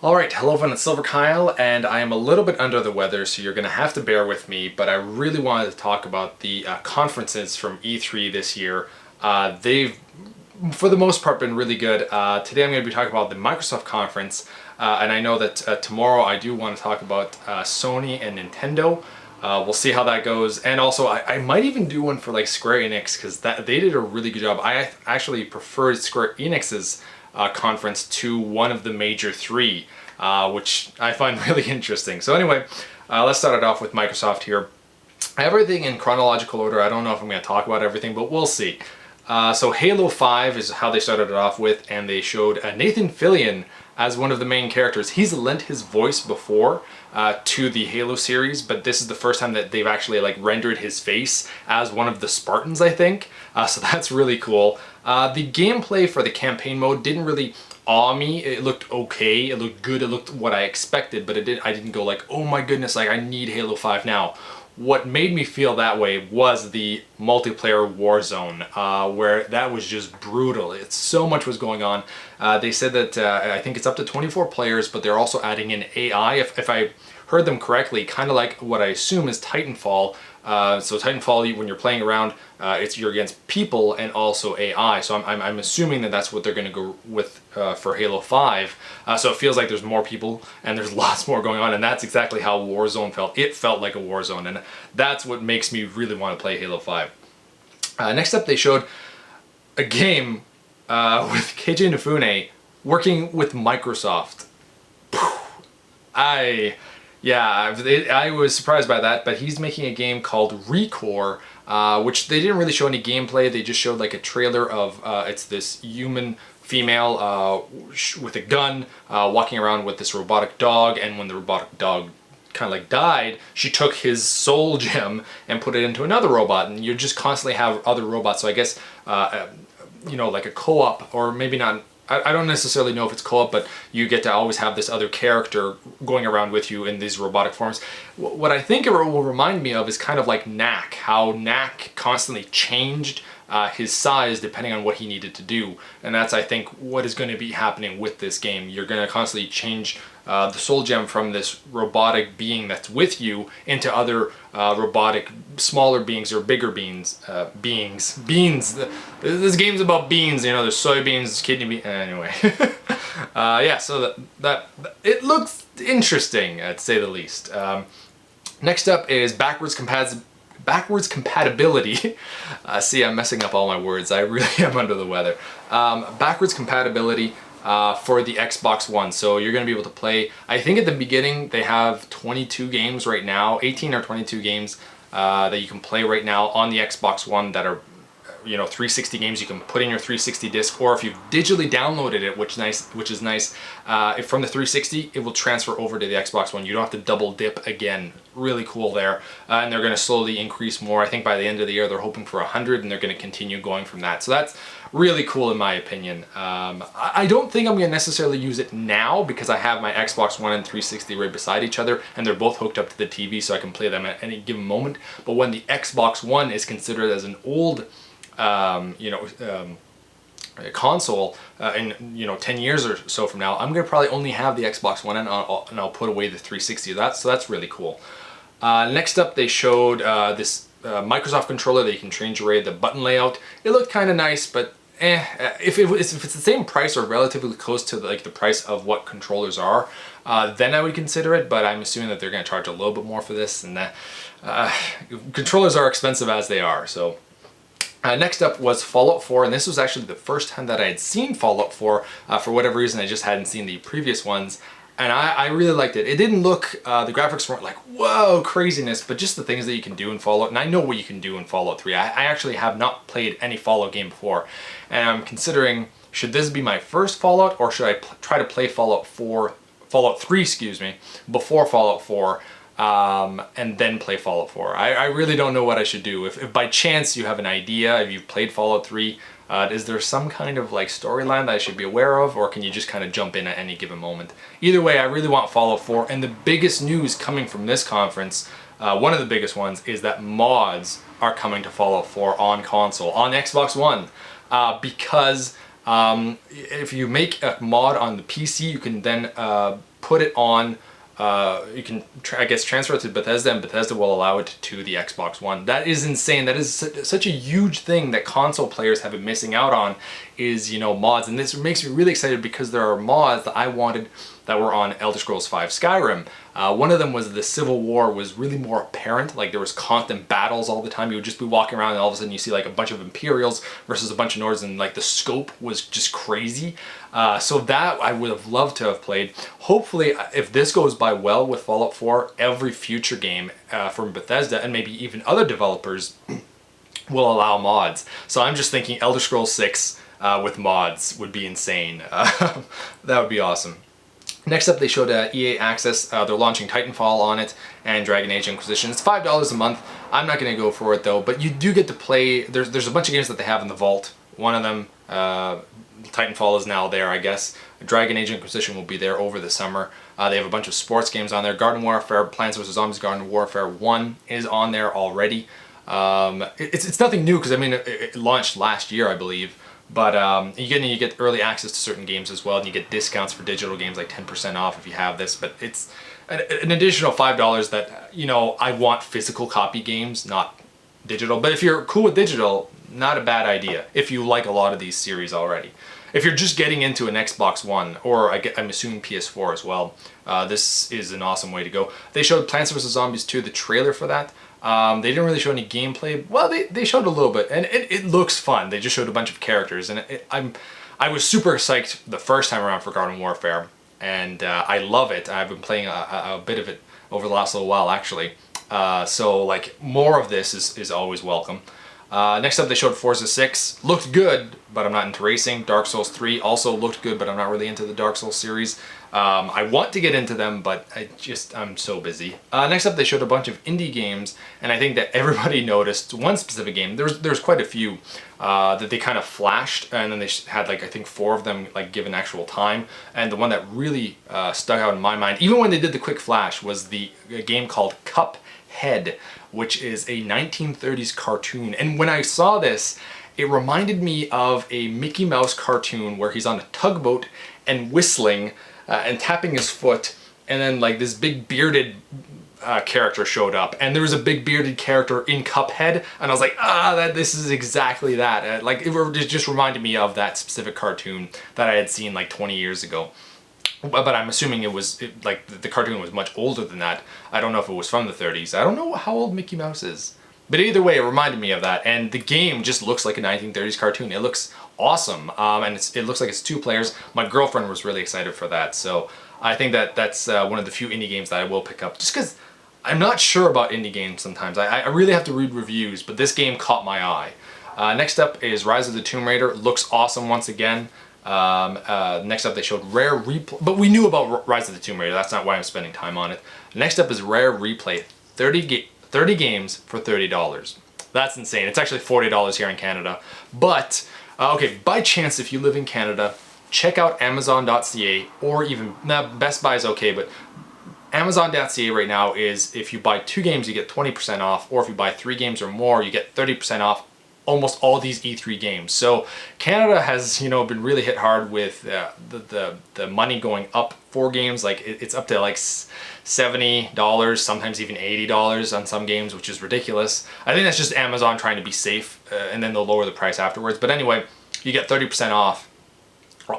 Alright, hello everyone, it's Silver Kyle, and I am a little bit under the weather, so you're going to have to bear with me, but I really wanted to talk about the conferences from E3 this year. They've, for the most part, been really good. Today I'm going to be talking about the Microsoft conference, and I know that tomorrow I do want to talk about Sony and Nintendo. We'll see how that goes, and also I might even do one for like Square Enix, because they did a really good job. I actually preferred Square Enix's conference to one of the major three, which I find really interesting. So anyway, let's start it off with Microsoft here. Everything in chronological order. I don't know if I'm going to talk about everything, but we'll see. So Halo 5 is how they started it off with, and they showed Nathan Fillion as one of the main characters. He's lent his voice before to the Halo series, but this is the first time that they've actually like rendered his face as one of the Spartans, I think. So that's really cool. The gameplay for the campaign mode didn't really awe me. It looked okay, it looked good, it looked what I expected, but I didn't go like, oh my goodness, like I need Halo 5 now. What made me feel that way was the multiplayer Warzone, where that was just brutal. So much was going on. They said that I think it's up to 24 players, but they're also adding in AI, if I heard them correctly, kind of like what I assume is Titanfall. So Titanfall, when you're playing around, you're against people and also AI. So I'm assuming that that's what they're going to go with for Halo 5. So it feels like there's more people and there's lots more going on, and that's exactly how Warzone felt. It felt like a Warzone, and that's what makes me really want to play Halo 5. Next up, they showed a game with Keiji Inafune working with Microsoft. I was surprised by that, but he's making a game called ReCore, which they didn't really show any gameplay. They just showed like a trailer of, it's this human female with a gun walking around with this robotic dog, and when the robotic dog kind of like died, she took his soul gem and put it into another robot, and you just constantly have other robots. So I guess, like a co-op, or maybe not. I don't necessarily know if it's co-op, but you get to always have this other character going around with you in these robotic forms. What I think it will remind me of is kind of like Knack, how Knack constantly changed his size depending on what he needed to do. And that's, I think, what is going to be happening with this game. You're going to constantly change the soul gem from this robotic being that's with you into other robotic smaller beings or bigger beings. Beans. This game's about beans. You know, there's soybeans, kidney beans. Anyway, yeah. So that it looks interesting, to say the least. Next up is backwards compatibility. See, I'm messing up all my words. I really am under the weather. Backwards compatibility for the Xbox One. So you're going to be able to play, I think at the beginning they have 22 games right now, 18 or 22 games that you can play right now on the Xbox One that are 360 games you can put in your 360 disc, or if you've digitally downloaded it, which is nice, if from the 360 it will transfer over to the Xbox One. You don't have to double dip again. Really cool there. And they're going to slowly increase more. I think by the end of the year they're hoping for 100, and they're going to continue going from that. So that's really cool in my opinion. I don't think I'm going to necessarily use it now because I have my Xbox One and 360 right beside each other, and they're both hooked up to the TV, so I can play them at any given moment. But when the Xbox One is considered as an old console in 10 years or so from now, I'm gonna probably only have the Xbox One, and I'll put away the 360. So that's really cool. Next up, they showed this Microsoft controller that you can change the button layout. It looked kind of nice, but if it's the same price or relatively close to like the price of what controllers are, then I would consider it. But I'm assuming that they're going to charge a little bit more for this, and that controllers are expensive as they are. So. Next up was Fallout 4, and this was actually the first time that I had seen Fallout 4. For whatever reason, I just hadn't seen the previous ones, and I really liked it. It didn't look, the graphics weren't like, whoa, craziness, but just the things that you can do in Fallout, and I know what you can do in Fallout 3. I actually have not played any Fallout game before, and I'm considering, should this be my first Fallout, or should I try to play Fallout 3, excuse me, before Fallout 4, and then play Fallout 4. I really don't know what I should do. If by chance you have an idea, if you've played Fallout 3, is there some kind of like storyline that I should be aware of, or can you just kind of jump in at any given moment? Either way, I really want Fallout 4, and the biggest news coming from this conference, one of the biggest ones, is that mods are coming to Fallout 4 on console, on Xbox One, because if you make a mod on the PC, you can then put it on, you can, I guess, transfer it to Bethesda, and Bethesda will allow it to the Xbox One. That is insane. That is such a huge thing that console players have been missing out on, is, you know, mods. And this makes me really excited because there are mods that I wanted that were on Elder Scrolls V Skyrim. One of them was the Civil War was really more apparent. Like, there was constant battles all the time. You would just be walking around and all of a sudden you see like a bunch of Imperials versus a bunch of Nords, and like the scope was just crazy. So that I would have loved to have played. Hopefully, if this goes by well with Fallout 4, every future game from Bethesda and maybe even other developers will allow mods. So I'm just thinking Elder Scrolls 6 with mods would be insane. That would be awesome. Next up, they showed EA Access. They're launching Titanfall on it and Dragon Age Inquisition. It's $5 a month. I'm not going to go for it though, but you do get to play. There's a bunch of games that they have in the vault. One of them, Titanfall, is now there, I guess. Dragon Age Inquisition will be there over the summer. They have a bunch of sports games on there. Garden Warfare, Plants vs. Zombies Garden Warfare 1 is on there already. It's nothing new because, I mean, it launched last year, I believe. But you get early access to certain games as well, and you get discounts for digital games, like 10% off if you have this. But it's an additional $5 that, you know, I want physical copy games, not digital. But if you're cool with digital, not a bad idea if you like a lot of these series already. If you're just getting into an Xbox One, or I'm assuming PS4 as well, this is an awesome way to go. They showed Plants vs. Zombies 2, the trailer for that. They didn't really show any gameplay. Well, they showed a little bit, and it looks fun. They just showed a bunch of characters, and I was super psyched the first time around for Garden Warfare, and I love it. I've been playing a bit of it over the last little while, actually. So like, more of this is always welcome. Next up, they showed Forza 6. Looked good, but I'm not into racing. Dark Souls 3 also looked good, but I'm not really into the Dark Souls series. I want to get into them, but I'm so busy. Next up, they showed a bunch of indie games, and I think that everybody noticed one specific game. There's quite a few that they kind of flashed, and then they had, like, I think 4 of them, like, given actual time. And the one that really stuck out in my mind, even when they did the quick flash, was a game called Cuphead, which is a 1930s cartoon. And when I saw this, it reminded me of a Mickey Mouse cartoon where he's on a tugboat and whistling and tapping his foot, and then like this big bearded character showed up, and there was a big bearded character in Cuphead, and I was like, this is exactly that. Like, it just reminded me of that specific cartoon that I had seen like 20 years ago. But I'm assuming like the cartoon was much older than that. I don't know if it was from the 30s. I don't know how old Mickey Mouse is. But either way, it reminded me of that. And the game just looks like a 1930s cartoon. It looks awesome. And it looks like it's 2 players. My girlfriend was really excited for that. So I think that's one of the few indie games that I will pick up. Just because I'm not sure about indie games sometimes. I really have to read reviews, but this game caught my eye. Next up is Rise of the Tomb Raider. Looks awesome once again. Next up, they showed Rare Replay, but we knew about Rise of the Tomb Raider. That's not why I'm spending time on it. Next up is Rare Replay, 30 games for $30. That's insane. It's actually $40 here in Canada. But okay, by chance, if you live in Canada, check out Amazon.ca, or even Best Buy is okay, but Amazon.ca right now is, if you buy 2 games, you get 20% off, or if you buy 3 games or more, you get 30% off almost all these E3 games. So Canada has, you know, been really hit hard with the money going up for games. Like, it's up to like $70, sometimes even $80 on some games, which is ridiculous. I think that's just Amazon trying to be safe, and then they'll lower the price afterwards. But anyway, you get 30% off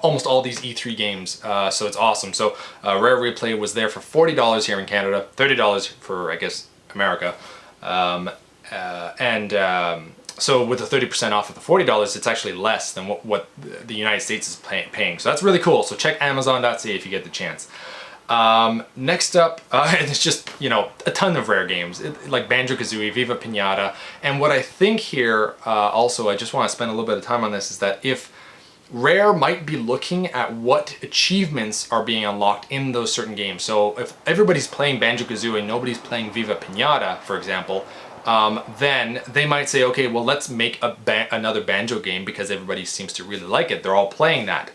almost all these E3 games, so it's awesome. So Rare Replay was there for $40 here in Canada, $30 for, I guess, America. So with the 30% off of the $40, it's actually less than what the United States is paying. So that's really cool. So check Amazon.ca if you get the chance. Next up, and it's just, you know, a ton of Rare games, like Banjo-Kazooie, Viva Pinata. And what I think here, also, I just want to spend a little bit of time on this, is that if Rare might be looking at what achievements are being unlocked in those certain games. So if everybody's playing Banjo-Kazooie and nobody's playing Viva Pinata, for example, then they might say, okay, well, let's make another Banjo game because everybody seems to really like it. They're all playing that.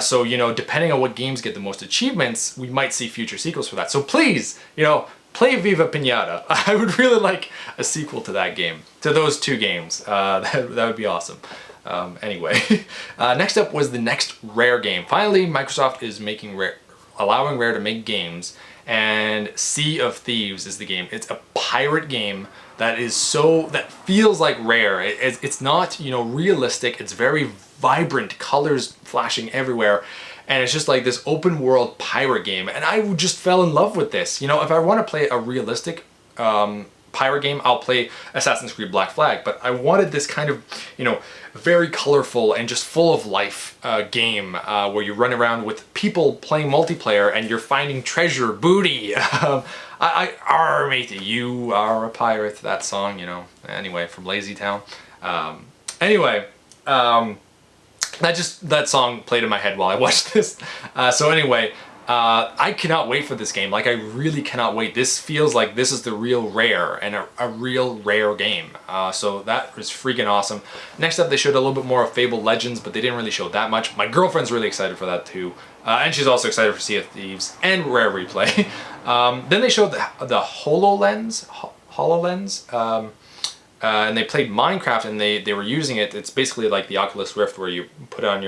So, you know, depending on what games get the most achievements, we might see future sequels for that. So please, you know, play Viva Pinata. I would really like a sequel to that game, to those 2 games. That would be awesome. Anyway, next up was the next Rare game. Finally, Microsoft is making allowing Rare to make games, and Sea of Thieves is the game. It's a pirate game that feels like Rare. It's not, you know, realistic. It's very vibrant, colors flashing everywhere. And it's just like this open world pirate game. And I just fell in love with this. You know, if I want to play a realistic pirate game, I'll play Assassin's Creed Black Flag. But I wanted this kind of, you know, very colorful and just full of life game where you run around with people playing multiplayer and you're finding treasure, booty. Arr, matey, you are a pirate. That song, you know. Anyway, from Lazy Town. That song played in my head while I watched this. So anyway, I cannot wait for this game. Like, I really cannot wait. This feels like this is the real Rare, and a real Rare game. So that was freaking awesome. Next up, they showed a little bit more of Fable Legends, but they didn't really show that much. My girlfriend's really excited for that too. And she's also excited for Sea of Thieves and Rare Replay. Then they showed the HoloLens. And they played Minecraft, and they were using it. It's basically like the Oculus Rift, where you put on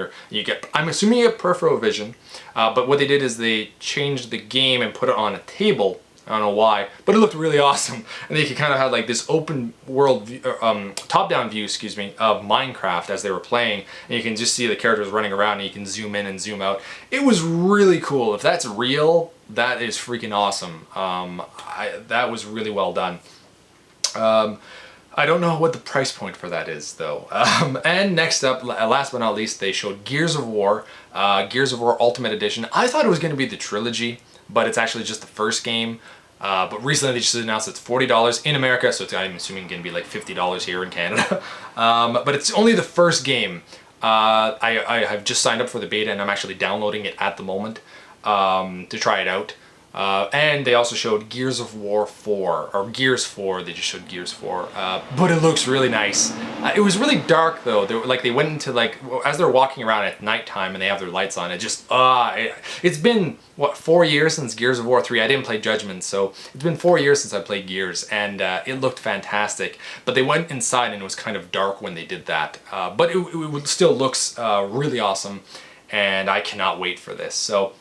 I'm assuming you get peripheral vision, but what they did is they changed the game and put it on a table. I don't know why, but it looked really awesome. And they could kind of have like this open world, top-down view, excuse me, of Minecraft as they were playing. And you can just see the characters running around, and you can zoom in and zoom out. It was really cool. If that's real, that is freaking awesome. That was really well done. I don't know what the price point for that is, though. And next up, last but not least, they showed Gears of War Ultimate Edition. I thought it was going to be the trilogy, but it's actually just the first game. But recently they just announced it's $40 in America, so I'm assuming going to be like $50 here in Canada. But it's only the first game. I have just signed up for the beta, and I'm actually downloading it at the moment to try it out. And they also showed Gears of War 4, or Gears 4, they just showed Gears 4, but it looks really nice. It was really dark though. They went into like, as they're walking around at nighttime and they have their lights on, it's been, what, 4 years since Gears of War 3. I didn't play Judgment, so it's been 4 years since I played Gears, and it looked fantastic. But they went inside and it was kind of dark when they did that. But it still looks really awesome, and I cannot wait for this. So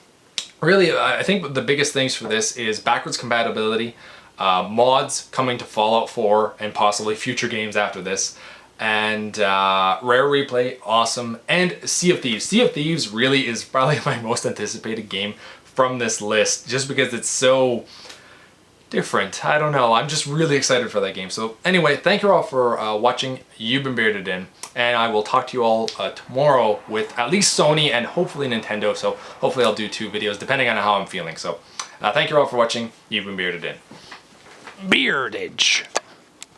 really, I think the biggest things for this is backwards compatibility, mods coming to Fallout 4 and possibly future games after this, and Rare Replay, awesome, and Sea of Thieves. Sea of Thieves really is probably my most anticipated game from this list, just because it's so different. I don't know, I'm just really excited for that game. So anyway, thank you all for watching. You've been Bearded In. And I will talk to you all tomorrow with at least Sony and hopefully Nintendo. So hopefully I'll do 2 videos depending on how I'm feeling. So thank you all for watching. You've been Bearded In. Beardage.